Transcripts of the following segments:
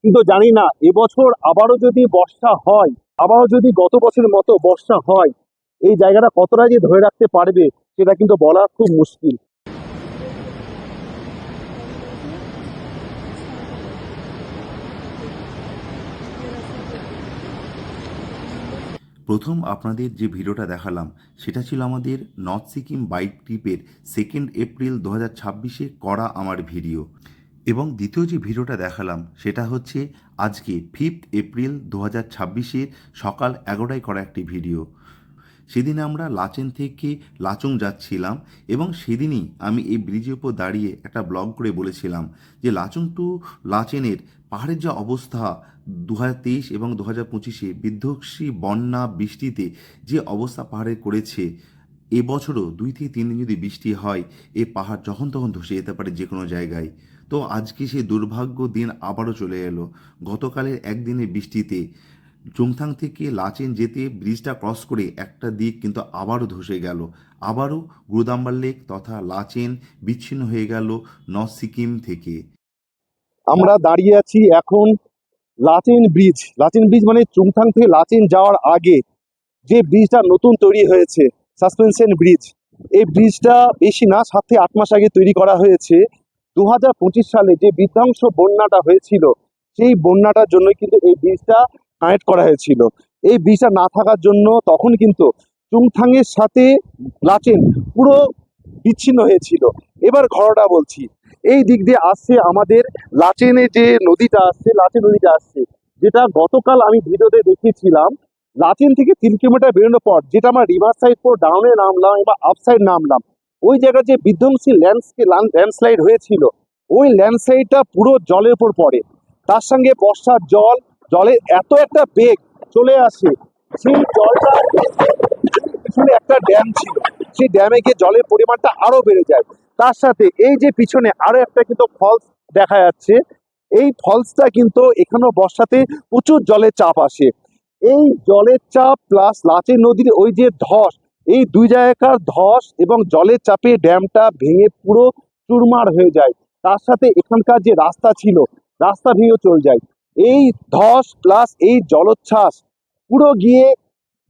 কিন্তু জানি না এবছর আবারও যদি বর্ষা হয়, আবারও যদি গত বছরের মতো বর্ষা হয়, এই জায়গাটা কতটা যে ধরে রাখতে পারবে সেটা কিন্তু বলা খুব মুশকিল। প্রথম আপনাদের যে ভিডিওটা দেখালাম সেটা ছিল আমাদের নর্থ সিকিম বাইক ট্রিপের 2 এপ্রিল 2026-এ করা আমার ভিডিও, এবং দ্বিতীয় যে ভিডিওটা দেখালাম সেটা হচ্ছে আজকে 5 এপ্রিল 2026-এর সকাল 11টায় করা একটি ভিডিও। সেদিন আমরা লাচেন থেকে লাচুং যাচ্ছিলাম, এবং সেদিনই আমি এই ব্রিজের উপর দাঁড়িয়ে একটা ব্লগ করে বলেছিলাম যে লাচুং টু লাচেনের পাহাড়ের যা অবস্থা 2023 এবং 2025-এ বিধ্বংসী বন্যা বৃষ্টিতে যে অবস্থা পাহাড়ের করেছে, এবছরও 2 থেকে 3 দিন যদি বৃষ্টি হয় এই পাহাড় যখন তখন ধসে যেতে পারে যে কোনো জায়গায়। তো আজকে সেই দুর্ভাগ্য দিন আবারও চলে এলো। গতকালের একদিনের বৃষ্টিতে চুংথাং থেকে লাচেন যেতে ব্রিজটা ক্রস করে একটা দিক কিন্তু আবারও ধসে গেল। আবারও গুরুদাম্বার লেক তথা লাচেন বিচ্ছিন্ন হয়ে গেল নর্থ সিকিম থেকে। আমরা দাঁড়িয়ে আছি এখন লাচেন ব্রিজ। লাচেন ব্রিজ মানে চুংথাং থেকে লাচেন যাওয়ার আগে যে ব্রিজটা নতুন তৈরি হয়েছে, সাসপেনশন ব্রিজ। এই ব্রিজটা বেশি না, 7 থেকে 8 মাস আগে তৈরি করা হয়েছে। 2025 সালে যে বিধ্বংস বন্যাটা হয়েছিল, সেই বন্যাটার জন্য কিন্তু এই ব্রিজটা কানেক্ট করা হয়েছিল। এই ব্রিজটা না থাকার জন্য তখন কিন্তু চুংথাংয়ের সাথে লাচেন পুরো বিচ্ছিন্ন হয়েছিল। এবার ঘটনাটা বলছি, এই দিক দিয়ে আসছে আমাদের লাচেনে যে নদীটা আসছে, লাচেন নদীটা আসছে, যেটা গতকাল আমি ভিডিওতে দেখিয়েছিলাম। লাচেন থেকে 3 কিলোমিটার বেরোনোর পর যেটা আমরা রিভার সাইড পর ডাউনে নামলাম বা আপ সাইড নামলাম, ওই জায়গায় যে বিধ্বংসী ল্যান্ডস্লাইড হয়েছিল, ওই ল্যান্ডস্লাইডটা পুরো জলের উপর পড়ে। তার সঙ্গে বর্ষার জল, জলের এত একটা বেগ চলে আসে, সেই জলটা পিছনে একটা ড্যাম ছিল, সেই ড্যামে গিয়ে জলের পরিমাণটা আরো বেড়ে যায়। তার সাথে এই যে পিছনে আরো একটা কিন্তু ফলস দেখা যাচ্ছে, এই ফলসটা কিন্তু এখানেও বর্ষাতে প্রচুর জলের চাপ আসে। এই জলের চাপ প্লাস লাচেন নদীর ওই যে ধস, এই দুই জায়গাকার ধস এবং জলের চাপে ড্যামটা ভেঙে পুরো চুরমার হয়ে যায়। তার সাথে এখানকার যে রাস্তা ছিল, রাস্তা ভেঙে চলে যায়। এই ধস প্লাস এই জলোচ্ছ্বাস পুরো গিয়ে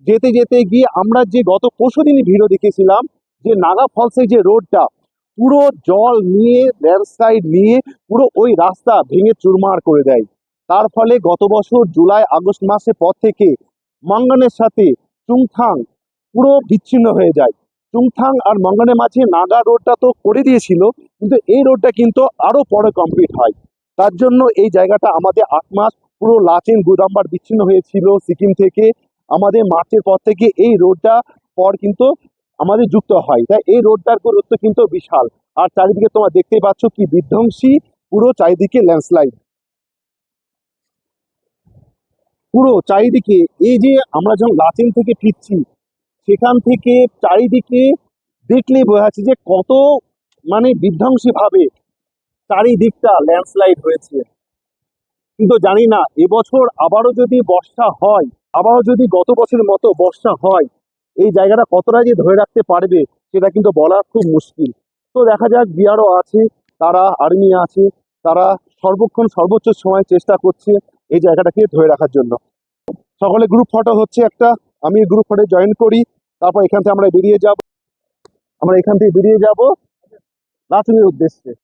যেতে যেতে গিয়ে আমরা যে গত পরশুদিনই ভিডিও দেখেছিলাম, যে নাগা ফলসের যে রোডটা পুরো জল নিয়ে ল্যান্ডস্লাইড নিয়ে পুরো ওই রাস্তা ভেঙে চুরমার করে দেয়। তার ফলে গত বছর জুলাই আগস্ট মাসের পর থেকে মঙ্গনের সাথে চুংথাং পুরো বিচ্ছিন্ন হয়ে যায়। চুংথাং আর মঙ্গনের মাঝে নাগা রোডটা তো করে দিয়েছিল, কিন্তু এই রোডটা কিন্তু আরো পরে কমপ্লিট হয়। তার জন্য এই জায়গাটা আমাদের 8 মাস পুরো লাচেন গুদাম্বার বিচ্ছিন্ন হয়েছিল সিকিম থেকে। আমাদের মার্চের পর থেকে এই রোডটা পর কিন্তু আমাদের যুক্ত হয়, তাই এই রোডটার গুরুত্ব কিন্তু বিশাল। আর চারিদিকে তোমরা দেখতেই পাচ্ছ কি বিধ্বংসী, পুরো চারিদিকে ল্যান্ডস্লাইড, পুরো চারিদিকে। এই যে আমরা যখন লাচেন থেকে ফিরছি, সেখান থেকে চারিদিকে দেখলেই বোঝা যাচ্ছে যে কত মানে বিধ্বংসী ভাবে চারিদিকটা ল্যান্ডস্লাইড হয়েছে। কিন্তু জানি না এবছর আবারও যদি বর্ষা হয়, আবারও যদি গত বছরের মতো বর্ষা হয়, এই জায়গাটা কতটা যে ধরে রাখতে পারবে সেটা কিন্তু বলা খুব মুশকিল। তো দেখা যাক, বিআরও আছে, তারা আর্মি আছে, তারা সর্বক্ষণ সর্বোচ্চ সময় চেষ্টা করছে এই জায়গাটাকে ধরে রাখার জন্য। সকলে গ্রুপ ফটো হচ্ছে একটা, আমি গ্রুপ ফটো জয়েন করি, তারপর এখান থেকে আমরা এখান থেকে বেরিয়ে যাব লাচুংয়ের উদ্দেশ্যে।